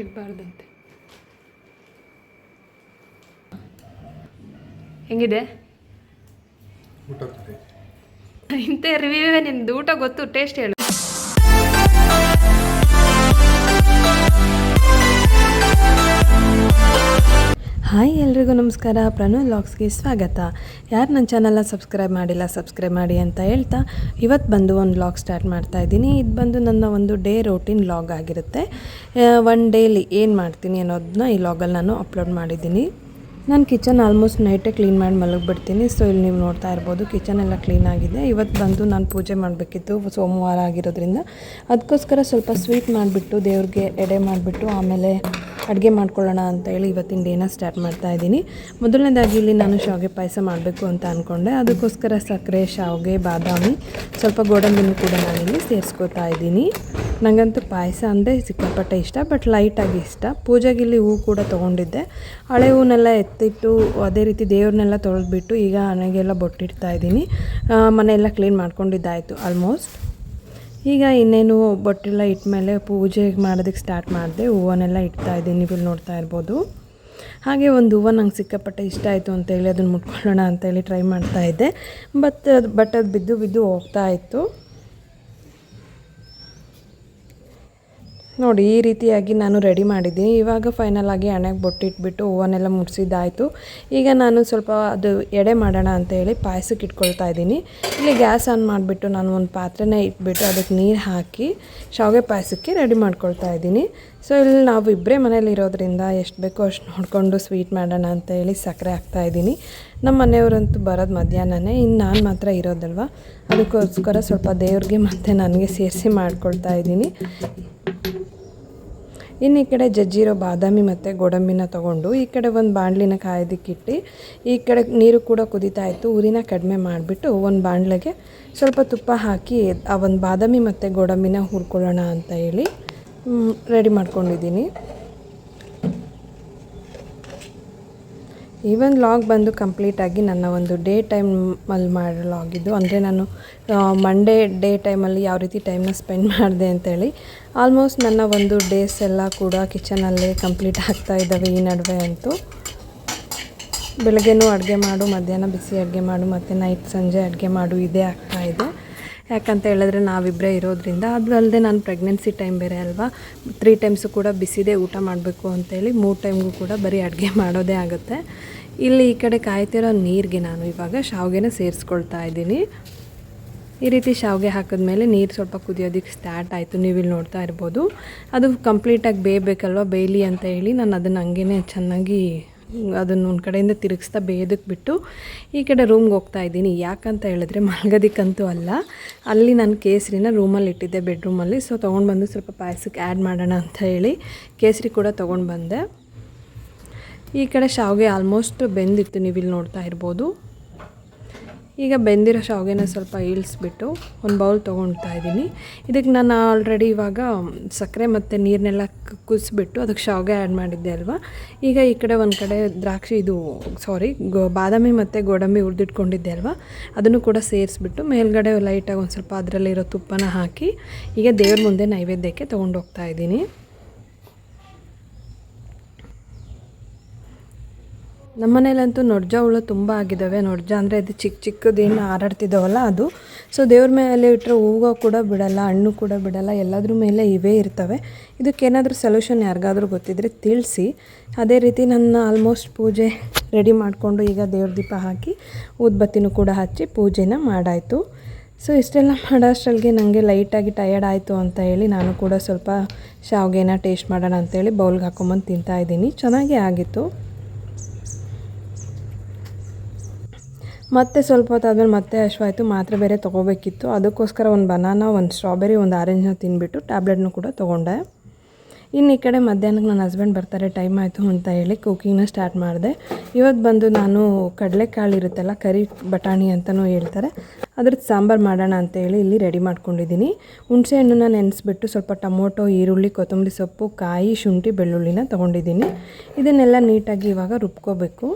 ಇರಬಾರ್ದಂತೆ. ಹೆಂಗಿದೆ ಇಂಥ ರಿವ್ಯೂವೇ ನಿಮ್ದು? ಊಟ ಗೊತ್ತು, ಟೇಸ್ಟ್ ಹೇಳು. ಹಾಯ್ ಎಲ್ರಿಗೂ ನಮಸ್ಕಾರ, ಪ್ರಣು ವ್ಲಾಗ್ಸ್ಗೆ ಸ್ವಾಗತ. ಯಾರು ನನ್ನ ಚಾನಲ್ನ ಸಬ್ಸ್ಕ್ರೈಬ್ ಮಾಡಿಲ್ಲ ಸಬ್ಸ್ಕ್ರೈಬ್ ಮಾಡಿ ಅಂತ ಹೇಳ್ತಾ ಇವತ್ತು ಬಂದು ಒಂದು ವ್ಲಾಗ್ ಸ್ಟಾರ್ಟ್ ಮಾಡ್ತಾ ಇದ್ದೀನಿ. ಇದು ಬಂದು ನನ್ನ ಒಂದು ಡೇ ರೋಟೀನ್ ವ್ಲಾಗ್ ಆಗಿರುತ್ತೆ. ಒನ್ ಡೇಲಿ ಏನು ಮಾಡ್ತೀನಿ ಅನ್ನೋದನ್ನ ಈ ವ್ಲಾಗಲ್ಲಿ ನಾನು ಅಪ್ಲೋಡ್ ಮಾಡಿದ್ದೀನಿ. ನಾನು ಕಿಚನ್ ಆಲ್ಮೋಸ್ಟ್ ನೈಟೇ ಕ್ಲೀನ್ ಮಾಡಿ ಮಲಗಿಬಿಡ್ತೀನಿ. ಸೊ ಇಲ್ಲಿ ನೀವು ನೋಡ್ತಾ ಇರ್ಬೋದು ಕಿಚನ್ ಎಲ್ಲ ಕ್ಲೀನ್ ಆಗಿದೆ. ಇವತ್ತು ಬಂದು ನಾನು ಪೂಜೆ ಮಾಡಬೇಕಿತ್ತು, ಸೋಮವಾರ ಆಗಿರೋದ್ರಿಂದ ಅದಕ್ಕೋಸ್ಕರ ಸ್ವಲ್ಪ ಸ್ವೀಟ್ ಮಾಡಿಬಿಟ್ಟು ದೇವ್ರಿಗೆ ಎಡೆ ಮಾಡಿಬಿಟ್ಟು ಆಮೇಲೆ ಅಡುಗೆ ಮಾಡ್ಕೊಳ್ಳೋಣ ಅಂತ ಹೇಳಿ ಇವತ್ತಿನ ಡೇನ ಸ್ಟಾರ್ಟ್ ಮಾಡ್ತಾ ಇದ್ದೀನಿ. ಮೊದಲನೇದಾಗಿ ಇಲ್ಲಿ ನಾನು ಶಾವಿಗೆ ಪಾಯಸ ಮಾಡಬೇಕು ಅಂತ ಅಂದ್ಕೊಂಡೆ. ಅದಕ್ಕೋಸ್ಕರ ಸಕ್ಕರೆ, ಶಾವಿಗೆ, ಬಾದಾಮಿ, ಸ್ವಲ್ಪ ಗೋಡಂಬಿನೂ ಕೂಡ ನಾನಿಲ್ಲಿ ಸೇರಿಸ್ಕೋತಾ ಇದ್ದೀನಿ. ನನಗಂತೂ ಪಾಯಸ ಅಂದರೆ ಸಿಕ್ಕಾಪಟ್ಟೆ ಇಷ್ಟ, ಬಟ್ ಲೈಟಾಗಿ ಇಷ್ಟ. ಪೂಜೆಗೆ ಇಲ್ಲಿ ಹೂವು ಕೂಡ ತೊಗೊಂಡಿದ್ದೆ. ಹಳೆ ಹೂವನ್ನೆಲ್ಲ ಎತ್ತಿಟ್ಟು ಅದೇ ರೀತಿ ದೇವ್ರನ್ನೆಲ್ಲ ತೊಳೆದ್ಬಿಟ್ಟು ಈಗ ಹಣೆಗೆಲ್ಲ ಬೊಟ್ಟಿಡ್ತಾ ಇದ್ದೀನಿ. ಮನೆಯೆಲ್ಲ ಕ್ಲೀನ್ ಮಾಡ್ಕೊಂಡಿದ್ದಾಯಿತು ಆಲ್ಮೋಸ್ಟ್. ಈಗ ಇನ್ನೇನು ಬೊಟ್ಟೆಲ್ಲ ಇಟ್ಮೇಲೆ ಪೂಜೆ ಮಾಡೋದಕ್ಕೆ ಸ್ಟಾರ್ಟ್ ಮಾಡಿದೆ. ಹೂವನ್ನೆಲ್ಲ ಇಡ್ತಾ ಇದ್ದೀನಿ, ನೀವು ಇಲ್ಲಿ ನೋಡ್ತಾ ಇರ್ಬೋದು. ಹಾಗೆ ಒಂದು ಹೂವು ನಂಗೆ ಸಿಕ್ಕಾಪಟ್ಟೆ ಇಷ್ಟ ಆಯಿತು ಅಂತೇಳಿ ಅದನ್ನು ಮುಟ್ಕೊಳ್ಳೋಣ ಅಂತೇಳಿ ಟ್ರೈ ಮಾಡ್ತಾಯಿದ್ದೆ. ಬಟ್ ಅದು ಬಿದ್ದು ಹೋಗ್ತಾ ಇತ್ತು. ನೋಡಿ ಈ ರೀತಿಯಾಗಿ ನಾನು ರೆಡಿ ಮಾಡಿದ್ದೀನಿ. ಇವಾಗ ಫೈನಲ್ ಆಗಿ ಹಣೆಗೆ ಬೊಟ್ಟಿಟ್ಬಿಟ್ಟು ಹೂವನ್ನೆಲ್ಲ ಮುಡಿಸಿದ್ದಾಯಿತು. ಈಗ ನಾನು ಸ್ವಲ್ಪ ಅದು ಎಡೆ ಮಾಡೋಣ ಅಂತೇಳಿ ಪಾಯಸಕ್ಕೆ ಇಟ್ಕೊಳ್ತಾ ಇದ್ದೀನಿ. ಇಲ್ಲಿ ಗ್ಯಾಸ್ ಆನ್ ಮಾಡಿಬಿಟ್ಟು ನಾನು ಒಂದು ಪಾತ್ರೆನೇ ಇಟ್ಬಿಟ್ಟು ಅದಕ್ಕೆ ನೀರು ಹಾಕಿ ಶಾವಿಗೆ ಪಾಯಸಕ್ಕೆ ರೆಡಿ ಮಾಡ್ಕೊಳ್ತಾ ಇದ್ದೀನಿ. ಸೊ ಇಲ್ಲಿ ನಾವು ಇಬ್ಬರೇ ಮನೇಲಿ ಇರೋದ್ರಿಂದ ಎಷ್ಟು ಬೇಕೋ ಅಷ್ಟು ನೋಡಿಕೊಂಡು ಸ್ವೀಟ್ ಮಾಡೋಣ ಅಂತೇಳಿ ಸಕ್ಕರೆ ಹಾಕ್ತಾಯಿದ್ದೀನಿ. ನಮ್ಮ ಮನೆಯವರಂತೂ ಬರೋದು ಮಧ್ಯಾಹ್ನನೇ, ಇನ್ನು ನಾನು ಮಾತ್ರ ಇರೋದಲ್ವ, ಅದಕ್ಕೋಸ್ಕರ ಸ್ವಲ್ಪ ದೇವ್ರಿಗೆ ಮತ್ತು ನನಗೆ ಸೇರಿಸಿ ಮಾಡ್ಕೊಳ್ತಾ ಇದ್ದೀನಿ. ಇನ್ನು ಈ ಕಡೆ ಜಜ್ಜಿರೋ ಬಾದಾಮಿ ಮತ್ತು ಗೋಡಂಬಿನ ತೊಗೊಂಡು ಈ ಕಡೆ ಒಂದು ಬಾಣಲಿನ ಕಾಯೋದಕ್ಕಿಟ್ಟು ಈ ಕಡೆ ನೀರು ಕೂಡ ಕುದೀತಾ ಇತ್ತು. ಉರಿನ ಕಡಿಮೆ ಮಾಡಿಬಿಟ್ಟು ಒಂದು ಬಾಣಲೆಗೆ ಸ್ವಲ್ಪ ತುಪ್ಪ ಹಾಕಿ ಆ ಒಂದು ಬಾದಾಮಿ ಮತ್ತು ಗೋಡಂಬಿನ ಹುರ್ಕೊಳ್ಳೋಣ ಅಂತ ಹೇಳಿ ರೆಡಿ ಮಾಡ್ಕೊಂಡಿದ್ದೀನಿ. ಈ ಒಂದು ಲಾಗ್ ಬಂದು ಕಂಪ್ಲೀಟಾಗಿ ನನ್ನ ಒಂದು ಡೇ ಟೈಮಲ್ಲಿ ಮಾಡೋ ಲಾಗಿದ್ದು. ಅಂದರೆ ನಾನು ಮಂಡೇ ಡೇ ಟೈಮಲ್ಲಿ ಯಾವ ರೀತಿ ಟೈಮ್ನ ಸ್ಪೆಂಡ್ ಮಾಡಿದೆ ಅಂತೇಳಿ. ಆಲ್ಮೋಸ್ಟ್ ನನ್ನ ಒಂದು ಡೇಸ್ ಎಲ್ಲ ಕೂಡ ಕಿಚನಲ್ಲೇ ಕಂಪ್ಲೀಟ್ ಆಗ್ತಾ ಇದ್ದಾವೆ ಈ ನಡುವೆ ಅಂತೂ. ಬೆಳಗ್ಗೆನೂ ಅಡುಗೆ ಮಾಡು, ಮಧ್ಯಾಹ್ನ ಬಿಸಿ ಅಡುಗೆ ಮಾಡು, ಮತ್ತು ನೈಟ್ ಸಂಜೆ ಅಡುಗೆ ಮಾಡು, ಇದೇ ಆಗ್ತಾಯಿದೆ. ಯಾಕಂತ ಹೇಳಿದ್ರೆ ನಾವಿಬ್ಬರೇ ಇರೋದ್ರಿಂದ. ಅದು ಅಲ್ಲದೆ ನಾನು ಪ್ರೆಗ್ನೆನ್ಸಿ ಟೈಮ್ ಬೇರೆ ಅಲ್ವಾ, 3 ಟೈಮ್ಸು ಕೂಡ ಬಿಸಿದೇ ಊಟ ಮಾಡಬೇಕು ಅಂತೇಳಿ 3 ಟೈಮ್ಗೂ ಕೂಡ ಬರೀ ಅಡುಗೆ ಮಾಡೋದೇ ಆಗುತ್ತೆ. ಇಲ್ಲಿ ಈ ಕಡೆ ಕಾಯ್ತಿರೋ ನೀರಿಗೆ ನಾನು ಇವಾಗ ಶಾವಿಗೆನ ಸೇರಿಸ್ಕೊಳ್ತಾ ಇದ್ದೀನಿ. ಈ ರೀತಿ ಶಾವಿಗೆ ಹಾಕಿದ್ಮೇಲೆ ನೀರು ಸ್ವಲ್ಪ ಕುದಿಯೋದಕ್ಕೆ ಸ್ಟಾರ್ಟ್ ಆಯಿತು, ನೀವು ಇಲ್ಲಿ ನೋಡ್ತಾ ಇರ್ಬೋದು. ಅದು ಕಂಪ್ಲೀಟಾಗಿ ಬೇಯಬೇಕಲ್ವ, ಬೇಯಲಿ ಅಂತ ಹೇಳಿ ನಾನು ಅದನ್ನು ಹಂಗೇ ಚೆನ್ನಾಗಿ ಅದನ್ನು ಒಂದು ಕಡೆಯಿಂದ ತಿರುಗಿಸ್ತಾ ಬೇಯೋದಕ್ಕೆ ಬಿಟ್ಟು ಈ ಕಡೆ ರೂಮ್ಗೆ ಹೋಗ್ತಾ ಇದ್ದೀನಿ. ಯಾಕಂತ ಹೇಳಿದ್ರೆ ಮಲಗೋದಕ್ಕಂತೂ ಅಲ್ಲ, ಅಲ್ಲಿ ನಾನು ಕೇಸರಿನ ರೂಮಲ್ಲಿ ಇಟ್ಟಿದ್ದೆ ಬೆಡ್ರೂಮಲ್ಲಿ. ಸೊ ತೊಗೊಂಡು ಬಂದು ಸ್ವಲ್ಪ ಪಾಯಸಕ್ಕೆ ಆ್ಯಡ್ ಮಾಡೋಣ ಅಂತ ಹೇಳಿ ಕೇಸರಿ ಕೂಡ ತೊಗೊಂಡು ಬಂದೆ. ಈ ಕಡೆ ಶಾವಿಗೆ ಆಲ್ಮೋಸ್ಟ್ ಬೆಂದಿತ್ತು, ನೀವು ಇಲ್ಲಿ ನೋಡ್ತಾ ಇರ್ಬೋದು. ಈಗ ಬೆಂದಿರೋ ಶಾವಿಗೆನ ಸ್ವಲ್ಪ ಇಳಿಸ್ಬಿಟ್ಟು ಒಂದು ಬೌಲ್ ತೊಗೊಳ್ತಾ ಇದ್ದೀನಿ. ಇದಕ್ಕೆ ನಾನು ಆಲ್ರೆಡಿ ಇವಾಗ ಸಕ್ಕರೆ ಮತ್ತು ನೀರನ್ನೆಲ್ಲ ಕುದಿಸ್ಬಿಟ್ಟು ಅದಕ್ಕೆ ಶಾವಿಗೆ ಆ್ಯಡ್ ಮಾಡಿದ್ದೆ ಅಲ್ವಾ. ಈಗ ಈ ಕಡೆ ಒಂದು ಕಡೆ ಬಾದಾಮಿ ಮತ್ತು ಗೋಡಂಬಿ ಹುರಿದಿಟ್ಕೊಂಡಿದ್ದೆ ಅಲ್ವಾ, ಅದನ್ನು ಕೂಡ ಸೇರಿಸ್ಬಿಟ್ಟು ಮೇಲ್ಗಡೆ ಲೈಟಾಗಿ ಒಂದು ಸ್ವಲ್ಪ ಅದರಲ್ಲಿರೋ ತುಪ್ಪನ ಹಾಕಿ ಈಗ ದೇವ್ರ ಮುಂದೆ ನೈವೇದ್ಯಕ್ಕೆ ತೊಗೊಂಡು ಹೋಗ್ತಾ ಇದ್ದೀನಿ. ನಮ್ಮ ಮನೇಲಂತೂ ನೊಡ್ಜ ಹುಳು ತುಂಬ ಆಗಿದ್ದಾವೆ. ನೊಡ್ಜ ಅಂದರೆ ಅದು ಚಿಕ್ಕದೇನು ಹಾರಾಡ್ತಿದ್ದಾವಲ್ಲ ಅದು. ಸೊ ದೇವ್ರ ಮೇಲೆ ಇಟ್ಟರೆ ಹೂವು ಕೂಡ ಬಿಡಲ್ಲ, ಹಣ್ಣು ಕೂಡ ಬಿಡಲ್ಲ, ಎಲ್ಲದ್ರ ಮೇಲೆ ಇವೇ ಇರ್ತವೆ. ಇದಕ್ಕೇನಾದರೂ ಸೊಲ್ಯೂಷನ್ ಯಾರಿಗಾದ್ರೂ ಗೊತ್ತಿದ್ದರೆ ತಿಳಿಸಿ. ಅದೇ ರೀತಿ ನನ್ನ ಆಲ್ಮೋಸ್ಟ್ ಪೂಜೆ ರೆಡಿ ಮಾಡಿಕೊಂಡು ಈಗ ದೇವ್ರ ದೀಪ ಹಾಕಿ ಊದ್ಬತ್ತಿನೂ ಕೂಡ ಹಚ್ಚಿ ಪೂಜೆನ ಮಾಡಾಯಿತು. ಸೊ ಇಷ್ಟೆಲ್ಲ ಮಾಡೋ ಅಷ್ಟರಲ್ಲಿಗೆ ನನಗೆ ಲೈಟಾಗಿ ಟಯರ್ಡ್ ಆಯಿತು ಅಂತ ಹೇಳಿ ನಾನು ಕೂಡ ಸ್ವಲ್ಪ ಶಾವಿಗೆನ ಟೇಸ್ಟ್ ಮಾಡೋಣ ಅಂತೇಳಿ ಬೌಲ್ಗೆ ಹಾಕೊಂಬಂದು ತಿಂತಾಯಿದ್ದೀನಿ. ಚೆನ್ನಾಗೇ ಆಗಿತ್ತು. ಮತ್ತೆ ಸ್ವಲ್ಪ ಹೊತ್ತಾದ್ಮೇಲೆ ಮತ್ತೆ ಹಶ್ವಾಯಿತು, ಮಾತ್ರೆ ಬೇರೆ ತೊಗೋಬೇಕಿತ್ತು. ಅದಕ್ಕೋಸ್ಕರ ಒಂದು ಬನಾನಾ, ಒಂದು ಸ್ಟ್ರಾಬೆರಿ, ಒಂದು ಆರೆಂಜ್ನ ತಿಂದುಬಿಟ್ಟು ಟ್ಯಾಬ್ಲೆಟ್ನು ಕೂಡ ತೊಗೊಂಡೆ. ಇನ್ನು ಈ ಕಡೆ ಮಧ್ಯಾಹ್ನಕ್ಕೆ ನನ್ನ ಹಸ್ಬೆಂಡ್ ಬರ್ತಾರೆ, ಟೈಮ್ ಆಯಿತು ಅಂತ ಹೇಳಿ ಕುಕ್ಕಿಂಗ್ನ ಸ್ಟಾರ್ಟ್ ಮಾಡಿದೆ. ಇವತ್ತು ಬಂದು ನಾನು ಕಡಲೆಕಾಳು ಇರುತ್ತಲ್ಲ, ಕರಿ ಬಟಾಣಿ ಅಂತಲೂ ಹೇಳ್ತಾರೆ, ಅದ್ರದ್ದು ಸಾಂಬಾರು ಮಾಡೋಣ ಅಂತೇಳಿ ಇಲ್ಲಿ ರೆಡಿ ಮಾಡ್ಕೊಂಡಿದ್ದೀನಿ. ಹುಣಸೆ ಹಣ್ಣನ್ನ ನೆನೆಸ್ಬಿಟ್ಟು ಸ್ವಲ್ಪ ಟೊಮೊಟೊ, ಈರುಳ್ಳಿ, ಕೊತ್ತಂಬರಿ ಸೊಪ್ಪು, ಕಾಯಿ, ಶುಂಠಿ, ಬೆಳ್ಳುಳ್ಳಿನ ತೊಗೊಂಡಿದ್ದೀನಿ. ಇದನ್ನೆಲ್ಲ ನೀಟಾಗಿ ಇವಾಗ ರುಬ್ಕೋಬೇಕು.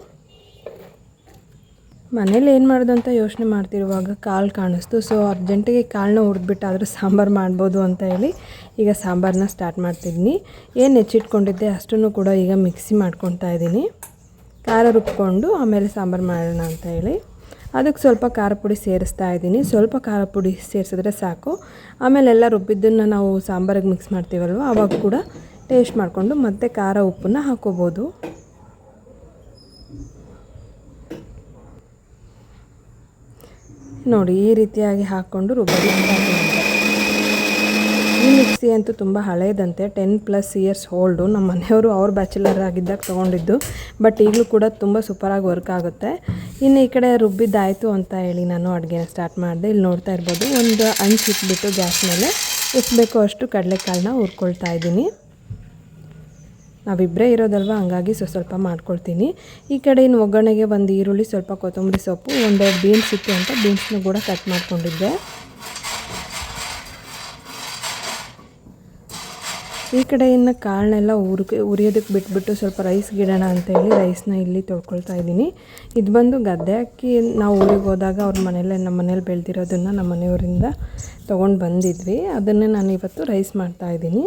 ಮನೇಲಿ ಏನು ಮಾಡೋದು ಅಂತ ಯೋಚನೆ ಮಾಡ್ತಿರುವಾಗ ಕಾಳು ಕಾಣಿಸ್ತು. ಸೊ ಅರ್ಜೆಂಟಿಗೆ ಕಾಳನ್ನ ಹುರಿದ್ಬಿಟ್ಟು ಆದರೂ ಸಾಂಬಾರು ಮಾಡ್ಬೋದು ಅಂತ ಹೇಳಿ ಈಗ ಸಾಂಬಾರನ್ನ ಸ್ಟಾರ್ಟ್ ಮಾಡ್ತಿದ್ದೀನಿ. ಏನು ಹೆಚ್ಚಿಟ್ಕೊಂಡಿದ್ದೆ ಅಷ್ಟನ್ನು ಕೂಡ ಈಗ ಮಿಕ್ಸಿ ಮಾಡ್ಕೊತಾ ಇದ್ದೀನಿ. ಖಾರ ರುಬ್ಕೊಂಡು ಆಮೇಲೆ ಸಾಂಬಾರು ಮಾಡೋಣ ಅಂತ ಹೇಳಿ ಅದಕ್ಕೆ ಸ್ವಲ್ಪ ಖಾರ ಪುಡಿ ಸೇರಿಸ್ತಾ ಇದ್ದೀನಿ. ಸ್ವಲ್ಪ ಖಾರ ಪುಡಿ ಸೇರಿಸಿದ್ರೆ ಸಾಕು. ಆಮೇಲೆ ಎಲ್ಲ ರುಬ್ಬಿದ್ದನ್ನು ನಾವು ಸಾಂಬಾರಿಗೆ ಮಿಕ್ಸ್ ಮಾಡ್ತೀವಲ್ವ, ಆವಾಗ ಕೂಡ ಟೇಸ್ಟ್ ಮಾಡಿಕೊಂಡು ಮತ್ತೆ ಖಾರ ಉಪ್ಪನ್ನ ಹಾಕೋಬೋದು. ನೋಡಿ ಈ ರೀತಿಯಾಗಿ ಹಾಕ್ಕೊಂಡು ರುಬ್ಬೋದು. ಈ ಮಿಕ್ಸಿ ಅಂತೂ ತುಂಬ ಹಳೇದಂತೆ, 10+ ಇಯರ್ಸ್ ಓಲ್ಡು. ನಮ್ಮ ಮನೆಯವರು ಅವ್ರು ಬ್ಯಾಚುಲರ್ ಆಗಿದ್ದಾಗ ತೊಗೊಂಡಿದ್ದು, ಬಟ್ ಈಗಲೂ ಕೂಡ ತುಂಬ ಸೂಪರಾಗಿ ವರ್ಕ್ ಆಗುತ್ತೆ. ಇನ್ನು ಈ ಕಡೆ ರುಬ್ಬಿದ್ದಾಯಿತು ಅಂತ ಹೇಳಿ ನಾನು ಅಡುಗೆನ ಸ್ಟಾರ್ಟ್ ಮಾಡಿದೆ. ಇಲ್ಲಿ ನೋಡ್ತಾ ಇರ್ಬೋದು, ಒಂದು ಅಂಚು ಇಟ್ಬಿಟ್ಟು ಗ್ಯಾಸ್ ಮೇಲೆ ಎಷ್ಟು ಬೇಕೋ ಅಷ್ಟು ಕಡಲೆಕಾಳನ್ನ ಹುರ್ಕೊಳ್ತಾ ಇದ್ದೀನಿ. ನಾವಿಬ್ಬರೇ ಇರೋದಲ್ವ, ಹಂಗಾಗಿ ಸ್ವಲ್ಪ ಮಾಡ್ಕೊಳ್ತೀನಿ. ಈ ಕಡೆ ಇನ್ನು ಒಗ್ಗರಣೆಗೆ ಒಂದು ಈರುಳ್ಳಿ, ಸ್ವಲ್ಪ ಕೊತ್ತಂಬರಿ ಸೊಪ್ಪು, ಒಂದೆರಡು ಬೀನ್ಸ್ ಇತ್ತು ಅಂತ ಬೀನ್ಸ್ನ ಕೂಡ ಕಟ್ ಮಾಡ್ಕೊಂಡಿದ್ದೆ. ಈ ಕಡೆ ಇನ್ನು ಕಾಳನ್ನೆಲ್ಲ ಉರಿಯೋದಕ್ಕೆ ಬಿಟ್ಬಿಟ್ಟು ಸ್ವಲ್ಪ ರೈಸ್ ಗಿಡೋಣ ಅಂತೇಳಿ ರೈಸ್ನ ಇಲ್ಲಿ ತೊಳ್ಕೊಳ್ತಾ ಇದ್ದೀನಿ. ಇದು ಬಂದು ಗದ್ದೆ ಅಕ್ಕಿ. ನಾವು ಊರಿಗೆ ಹೋದಾಗ ಅವ್ರ ಮನೇಲೆ ನಮ್ಮ ಮನೇಲಿ ಬೆಳೆದಿರೋದನ್ನು ನಮ್ಮ ಮನೆಯವರಿಂದ ತೊಗೊಂಡು ಬಂದಿದ್ವಿ. ಅದನ್ನೇ ನಾನು ಇವತ್ತು ರೈಸ್ ಮಾಡ್ತಾಯಿದ್ದೀನಿ.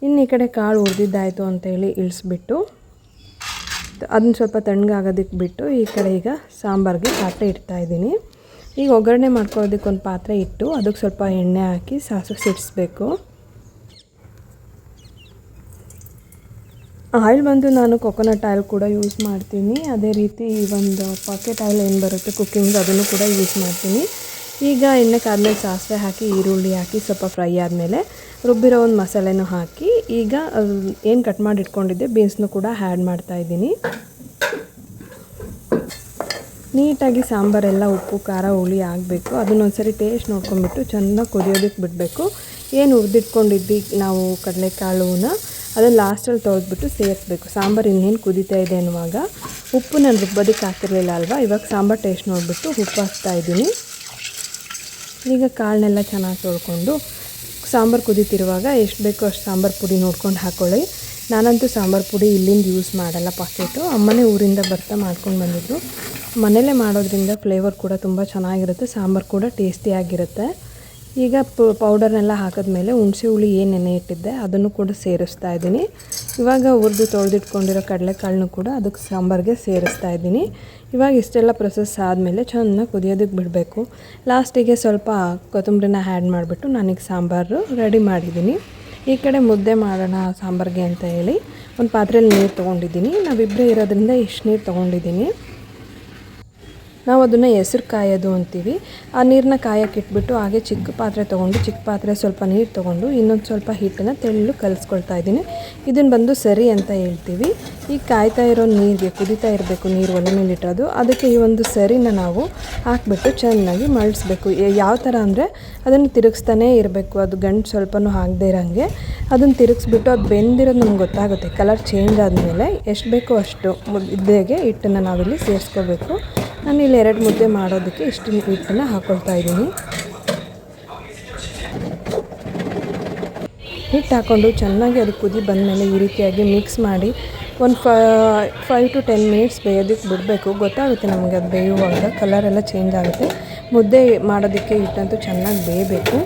ಇನ್ನು ಈ ಕಡೆ ಕಾಳು ಹುರಿದಿದ್ದಾಯಿತು ಅಂತೇಳಿ ಇಳಿಸ್ಬಿಟ್ಟು ಅದನ್ನ ಸ್ವಲ್ಪ ತಣ್ಣಗಾಗೋದಕ್ಕೆ ಬಿಟ್ಟು ಈ ಕಡೆ ಈಗ ಸಾಂಬಾರಿಗೆ ಪಾತ್ರೆ ಇಡ್ತಾಯಿದ್ದೀನಿ. ಈಗ ಒಗ್ಗರಣೆ ಮಾಡ್ಕೊಳ್ಳೋದಕ್ಕೆ ಒಂದು ಪಾತ್ರೆ ಇಟ್ಟು ಅದಕ್ಕೆ ಸ್ವಲ್ಪ ಎಣ್ಣೆ ಹಾಕಿ ಸಾಸಿವೆ ಸಿಡಿಸ್ಬೇಕು. ಆಯಿಲ್ ಬಂದು ನಾನು ಕೊಕೊನಟ್ ಆಯಿಲ್ ಕೂಡ ಯೂಸ್ ಮಾಡ್ತೀನಿ. ಅದೇ ರೀತಿ ಒಂದು ಪಾಕೆಟ್ ಆಯಿಲ್ ಏನು ಬರುತ್ತೆ ಕುಕ್ಕಿಂಗ್, ಅದನ್ನು ಕೂಡ ಯೂಸ್ ಮಾಡ್ತೀನಿ. ಈಗ ಎಣ್ಣೆ ಕಾದ್ಮೇಲೆ ಸಾಸಿವೆ ಹಾಕಿ ಈರುಳ್ಳಿ ಹಾಕಿ ಸ್ವಲ್ಪ ಫ್ರೈ ಆದಮೇಲೆ ರುಬ್ಬಿರೋ ಒಂದು ಮಸಾಲೆನೂ ಹಾಕಿ ಈಗ ಏನು ಕಟ್ ಮಾಡಿ ಇಟ್ಕೊಂಡಿದ್ದೆ ಬೀನ್ಸ್ನೂ ಕೂಡ ಆ್ಯಡ್ ಮಾಡ್ತಾಯಿದ್ದೀನಿ. ನೀಟಾಗಿ ಸಾಂಬಾರೆಲ್ಲ ಉಪ್ಪು ಖಾರ ಹುಳಿ ಆಗಬೇಕು. ಅದನ್ನೊಂದ್ಸರಿ ಟೇಸ್ಟ್ ನೋಡ್ಕೊಂಡ್ಬಿಟ್ಟು ಚೆನ್ನಾಗಿ ಕುದಿಯೋದಕ್ಕೆ ಬಿಡಬೇಕು. ಏನು ಹುರಿದಿಟ್ಕೊಂಡಿದ್ವಿ ನಾವು ಕಡಲೆಕಾಳನ್ನ ಅದನ್ನು ಲಾಸ್ಟಲ್ಲಿ ತೊಳೆದ್ಬಿಟ್ಟು ಸೇರಿಸ್ಬೇಕು. ಸಾಂಬಾರು ಇನ್ನೇನು ಕುದೀತಾ ಇದೆ ಅನ್ನುವಾಗ ಉಪ್ಪು ನಾನು ರುಬ್ಬೋದಕ್ಕೆ ಹಾಕಿರಲಿಲ್ಲ ಅಲ್ವಾ, ಇವಾಗ ಸಾಂಬಾರು ಟೇಸ್ಟ್ ನೋಡಿಬಿಟ್ಟು ಉಪ್ಪು ಹಾಕ್ತಾಯಿದ್ದೀನಿ. ಈಗ ಕಾಳನ್ನೆಲ್ಲ ಚೆನ್ನಾಗಿ ತೊಳ್ಕೊಂಡು ಸಾಂಬಾರು ಕುದೀತಿರುವಾಗ ಎಷ್ಟು ಬೇಕೋ ಅಷ್ಟು ಸಾಂಬಾರು ಪುಡಿ ನೋಡ್ಕೊಂಡು ಹಾಕ್ಕೊಳ್ಳಿ. ನಾನಂತೂ ಸಾಂಬಾರು ಪುಡಿ ಇಲ್ಲಿಂದ ಯೂಸ್ ಮಾಡಲ್ಲ, ಪಾಕೆಟು. ಅಮ್ಮನೇ ಊರಿಂದ ಬರ್ತಾ ಮಾಡ್ಕೊಂಡು ಬಂದಿದ್ರು. ಮನೇಲೇ ಮಾಡೋದ್ರಿಂದ ಫ್ಲೇವರ್ ಕೂಡ ತುಂಬ ಚೆನ್ನಾಗಿರುತ್ತೆ, ಸಾಂಬಾರು ಕೂಡ ಟೇಸ್ಟಿಯಾಗಿರುತ್ತೆ. ಈಗ ಪೌಡರ್ನೆಲ್ಲ ಹಾಕಿದ್ಮೇಲೆ ಹುಣಸೆ ಹುಳಿ ಏನು ನೆನೆ ಇಟ್ಟಿದ್ದೆ ಅದನ್ನು ಕೂಡ ಸೇರಿಸ್ತಾ ಇದ್ದೀನಿ. ಇವಾಗ ಹುರಿದು ತೊಳೆದಿಟ್ಕೊಂಡಿರೋ ಕಡಲೆಕಾಳನ್ನು ಕೂಡ ಅದಕ್ಕೆ ಸಾಂಬಾರಿಗೆ ಸೇರಿಸ್ತಾ ಇದ್ದೀನಿ. ಇವಾಗ ಇಷ್ಟೆಲ್ಲ ಪ್ರೊಸೆಸ್ ಆದಮೇಲೆ ಚೆನ್ನಾಗಿ ಕುದಿಯೋದಕ್ಕೆ ಬಿಡಬೇಕು. ಲಾಸ್ಟಿಗೆ ಸ್ವಲ್ಪ ಕೊತ್ತಂಬರಿನ ಆ್ಯಡ್ ಮಾಡಿಬಿಟ್ಟು ನಾನೀಗ ಸಾಂಬಾರು ರೆಡಿ ಮಾಡಿದ್ದೀನಿ. ಈ ಕಡೆ ಮುದ್ದೆ ಮಾಡೋಣ ಸಾಂಬಾರಿಗೆ ಅಂತ ಹೇಳಿ ಒಂದು ಪಾತ್ರೆಯಲ್ಲಿ ನೀರು ತೊಗೊಂಡಿದ್ದೀನಿ. ನಾವಿಬ್ಬರೇ ಇರೋದ್ರಿಂದ ಇಷ್ಟು ನೀರು ತೊಗೊಂಡಿದ್ದೀನಿ. ನಾವು ಅದನ್ನು ಹೆಸ್ರು ಕಾಯೋದು ಅಂತೀವಿ. ಆ ನೀರನ್ನ ಕಾಯೋಕ್ಕೆ ಇಟ್ಬಿಟ್ಟು ಹಾಗೆ ಚಿಕ್ಕ ಪಾತ್ರೆ ತೊಗೊಂಡು ಚಿಕ್ಕ ಪಾತ್ರೆ ಸ್ವಲ್ಪ ನೀರು ತೊಗೊಂಡು ಇನ್ನೊಂದು ಸ್ವಲ್ಪ ಹಿಟ್ಟನ್ನು ತೆಳ್ಳು ಕಲಿಸ್ಕೊಳ್ತಾ ಇದ್ದೀನಿ. ಇದನ್ನು ಬಂದು ಸರಿ ಅಂತ ಹೇಳ್ತೀವಿ. ಈ ಕಾಯ್ತಾ ಇರೋ ನೀರಿಗೆ ಕುದೀತಾ ಇರಬೇಕು, ನೀರು ಒಲೆ ಮೇಲೆ ಇಟ್ಟೋದು. ಅದಕ್ಕೆ ಈ ಒಂದು ಸರಿನ ನಾವು ಹಾಕ್ಬಿಟ್ಟು ಚೆನ್ನಾಗಿ ಮಳಿಸ್ಬೇಕು. ಯಾವ ಥರ ಅಂದರೆ ಅದನ್ನು ತಿರುಗಿಸ್ತಾನೇ ಇರಬೇಕು. ಅದು ಗಂಟು ಸ್ವಲ್ಪನೂ ಆಗದೆ ಇರೋಂಗೆ ಅದನ್ನು ತಿರುಗಿಸ್ಬಿಟ್ಟು ಅದು ಬೆಂದಿರೋದು ನಮ್ಗೆ ಗೊತ್ತಾಗುತ್ತೆ. ಕಲರ್ ಚೇಂಜ್ ಆದಮೇಲೆ ಎಷ್ಟು ಬೇಕೋ ಅಷ್ಟು ಮುದ್ದೆಗೆ ಹಿಟ್ಟನ್ನು ನಾವಿಲ್ಲಿ ಸೇರಿಸ್ಕೋಬೇಕು. ನಾನು ಇಲ್ಲಿ 2 ಮುದ್ದೆ ಮಾಡೋದಕ್ಕೆ ಇಷ್ಟು ಹಿಟ್ಟನ್ನು ಹಾಕ್ಕೊಳ್ತಾ ಇದ್ದೀನಿ. ಹಿಟ್ಟು ಹಾಕ್ಕೊಂಡು ಚೆನ್ನಾಗಿ ಅದು ಕುದಿ ಬಂದಮೇಲೆ ಈ ರೀತಿಯಾಗಿ ಮಿಕ್ಸ್ ಮಾಡಿ ಒಂದು 5 to 10 ಮಿನಿಟ್ಸ್ ಬೇಯೋದಕ್ಕೆ ಬಿಡಬೇಕು. ಗೊತ್ತಾಗುತ್ತೆ ನಮಗೆ ಅದು ಬೇಯುವಾಗ, ಕಲರೆಲ್ಲ ಚೇಂಜ್ ಆಗುತ್ತೆ. ಮುದ್ದೆ ಮಾಡೋದಕ್ಕೆ ಹಿಟ್ಟಂತೂ ಚೆನ್ನಾಗಿ ಬೇಯಬೇಕು.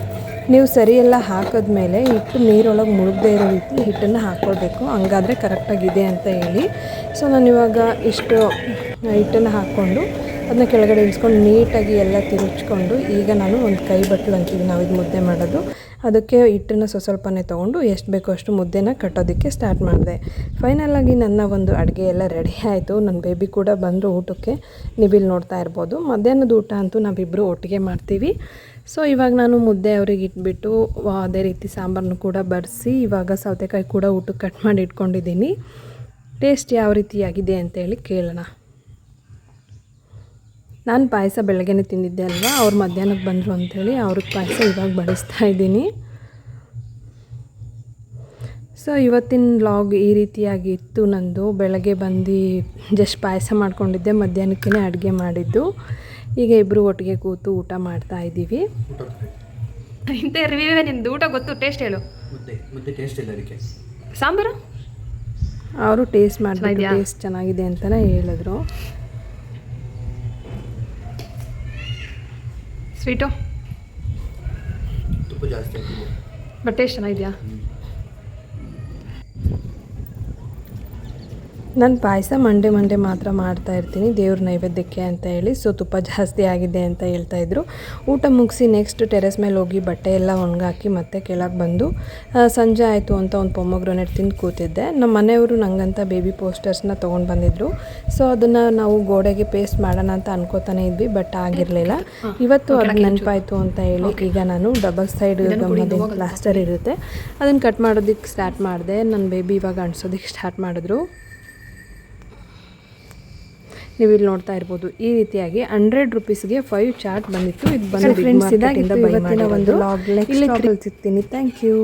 ನೀವು ಸರಿಯೆಲ್ಲ ಹಾಕಿದ್ಮೇಲೆ ಹಿಟ್ಟು ನೀರೊಳಗೆ ಮುಳುಗದೇ ಇರೋ ರೀತಿ ಹಿಟ್ಟನ್ನು ಹಾಕ್ಕೊಳ್ಬೇಕು, ಹಂಗಾದರೆ ಕರೆಕ್ಟಾಗಿದೆ ಅಂತ ಹೇಳಿ. ಸೊ ನಾನಿವಾಗ ಇಷ್ಟು ಹಿಟ್ಟನ್ನು ಹಾಕ್ಕೊಂಡು ಅದನ್ನ ಕೆಳಗಡೆ ಇಳಿಸ್ಕೊಂಡು ನೀಟಾಗಿ ಎಲ್ಲ ತಿರುಗಿಸ್ಕೊಂಡು ಈಗ ನಾನು ಒಂದು ಕೈ ಬಟ್ಲು ಅಂತೀವಿ ನಾವು ಇದು ಮುದ್ದೆ ಮಾಡೋದು, ಅದಕ್ಕೆ ಹಿಟ್ಟನ್ನು ಸ್ವಲ್ಪನೇ ತೊಗೊಂಡು ಎಷ್ಟು ಬೇಕೋ ಅಷ್ಟು ಮುದ್ದೆನ ಕಟ್ಟೋದಕ್ಕೆ ಸ್ಟಾರ್ಟ್ ಮಾಡಿದೆ. ಫೈನಲಾಗಿ ನನ್ನ ಒಂದು ಅಡುಗೆ ಎಲ್ಲ ರೆಡಿ ಆಯಿತು. ನನ್ನ ಬೇಬಿ ಕೂಡ ಬಂದರು ಊಟಕ್ಕೆ. ನೀವಿಲ್ಲಿ ನೋಡ್ತಾ ಇರ್ಬೋದು. ಮಧ್ಯಾಹ್ನದ ಊಟ ಅಂತೂ ನಾವಿಬ್ಬರು ಒಟ್ಟಿಗೆ ಮಾಡ್ತೀವಿ. ಸೊ ಇವಾಗ ನಾನು ಮುದ್ದೆ ಅವ್ರಿಗೆ ಇಟ್ಬಿಟ್ಟು ಅದೇ ರೀತಿ ಸಾಂಬಾರನ್ನು ಕೂಡ ಬಡಿಸಿ ಇವಾಗ ಸೌತೆಕಾಯಿ ಕೂಡ ಊಟಕ್ಕೆ ಕಟ್ ಮಾಡಿ ಇಟ್ಕೊಂಡಿದ್ದೀನಿ. ಟೇಸ್ಟ್ ಯಾವ ರೀತಿಯಾಗಿದೆ ಅಂತೇಳಿ ಕೇಳೋಣ. ನಾನು ಪಾಯಸ ಬೆಳಗ್ಗೆನೇ ತಿಂದಿದ್ದೆ ಅಲ್ವಾ, ಅವ್ರು ಮಧ್ಯಾಹ್ನಕ್ಕೆ ಬಂದರು ಅಂಥೇಳಿ ಅವ್ರಿಗೆ ಪಾಯಸ ಇವಾಗ ಬಡಿಸ್ತಾ ಇದ್ದೀನಿ. ಸೊ ಇವತ್ತಿನ ವ್ಲಾಗ್ ಈ ರೀತಿಯಾಗಿ ಇತ್ತು ನಂದು. ಬೆಳಗ್ಗೆ ಬಂದು ಜಸ್ಟ್ ಪಾಯಸ ಮಾಡ್ಕೊಂಡಿದ್ದೆ, ಮಧ್ಯಾಹ್ನಕ್ಕೇ ಅಡುಗೆ ಮಾಡಿದ್ದು. ಈಗ ಇಬ್ಬರು ಒಟ್ಟಿಗೆ ಕೂತು ಊಟ ಮಾಡ್ತಾ ಇದ್ದೀವಿ. ಇಂಥ ರಿವ್ಯೂವೇ ನಿಮ್ದು ಊಟ ಗೊತ್ತು, ಟೇಸ್ಟ್ ಹೇಳು. ಮುದ್ದೆ ಟೇಸ್ಟ್ ಇಲ್ಲ ಅದಕ್ಕೆ. ಸಾಂಬಾರು ಅವರು ಟೇಸ್ಟ್ ಮಾಡಿಬಿಟ್ಟು ಟೇಸ್ಟ್ ಚೆನ್ನಾಗಿದೆ ಅಂತಲೇ ಹೇಳಿದ್ರು. ಸ್ವೀಟು ತುಪ್ಪ ಜಾಸ್ತಿ ಹಾಕಿದೆ. ಬಟ್ ಟೇಸ್ಟ್ ಚೆನ್ನಾಗಿದೆಯಾ? ನಾನು ಪಾಯಸ ಮಂಡೆ ಮಾತ್ರ ಮಾಡ್ತಾ ಇರ್ತೀನಿ ದೇವ್ರ ನೈವೇದ್ಯಕ್ಕೆ ಅಂತ ಹೇಳಿ, ಸೊ ತುಪ್ಪ ಜಾಸ್ತಿ ಆಗಿದೆ ಅಂತ ಹೇಳ್ತಾಯಿದ್ರು. ಊಟ ಮುಗಿಸಿ ನೆಕ್ಸ್ಟ್ ಟೆರೆಸ್ ಮೇಲೆ ಹೋಗಿ ಬಟ್ಟೆ ಎಲ್ಲ ಒಣಗಾಕಿ ಮತ್ತೆ ಕೆಳಗೆ ಬಂದು ಸಂಜೆ ಆಯಿತು ಅಂತ ಒಂದು ಪೊಮೊಗ್ರನೇಟ್ ತಿಂದು ಕೂತಿದ್ದೆ. ನಮ್ಮ ಮನೆಯವರು ನನಗಂತ ಬೇಬಿ ಪೋಸ್ಟರ್ಸ್ನ ತೊಗೊಂಡು ಬಂದಿದ್ದರು. ಸೊ ಅದನ್ನು ನಾವು ಗೋಡೆಗೆ ಪೇಸ್ಟ್ ಮಾಡೋಣ ಅಂತ ಅನ್ಕೋತಾನೆ ಇದ್ವಿ, ಬಟ್ ಆಗಿರಲಿಲ್ಲ. ಇವತ್ತು ಅದು ನೆನಪಾಯಿತು ಅಂತ ಹೇಳಿ ಈಗ ನಾನು ಡಬಲ್ ಸೈಡ್ ಪ್ಲಾಸ್ಟರ್ ಇರುತ್ತೆ ಅದನ್ನು ಕಟ್ ಮಾಡೋದಕ್ಕೆ ಸ್ಟಾರ್ಟ್ ಮಾಡಿದೆ. ನನ್ನ ಬೇಬಿ ಇವಾಗ ಅಣಿಸೋದಕ್ಕೆ ಸ್ಟಾರ್ಟ್ ಮಾಡಿದ್ರು. ನೀವು ಇಲ್ಲಿ ನೋಡ್ತಾ ಇರ್ಬೋದು, ಈ ರೀತಿಯಾಗಿ 100 ರೂಪೀಸ್ಗೆ 5 ಚಾರ್ಟ್ ಬಂದಿತ್ತು. ಇದು ಬಂದು ಫ್ರೆಂಡ್ಸ್ ಇದಾಗಿತ್ತು ಇವತ್ತಿನ ಒಂದು ಲಾಗ್. ಇಲ್ಲಿ ಸಿಗ್ತೀನಿ. Thank you.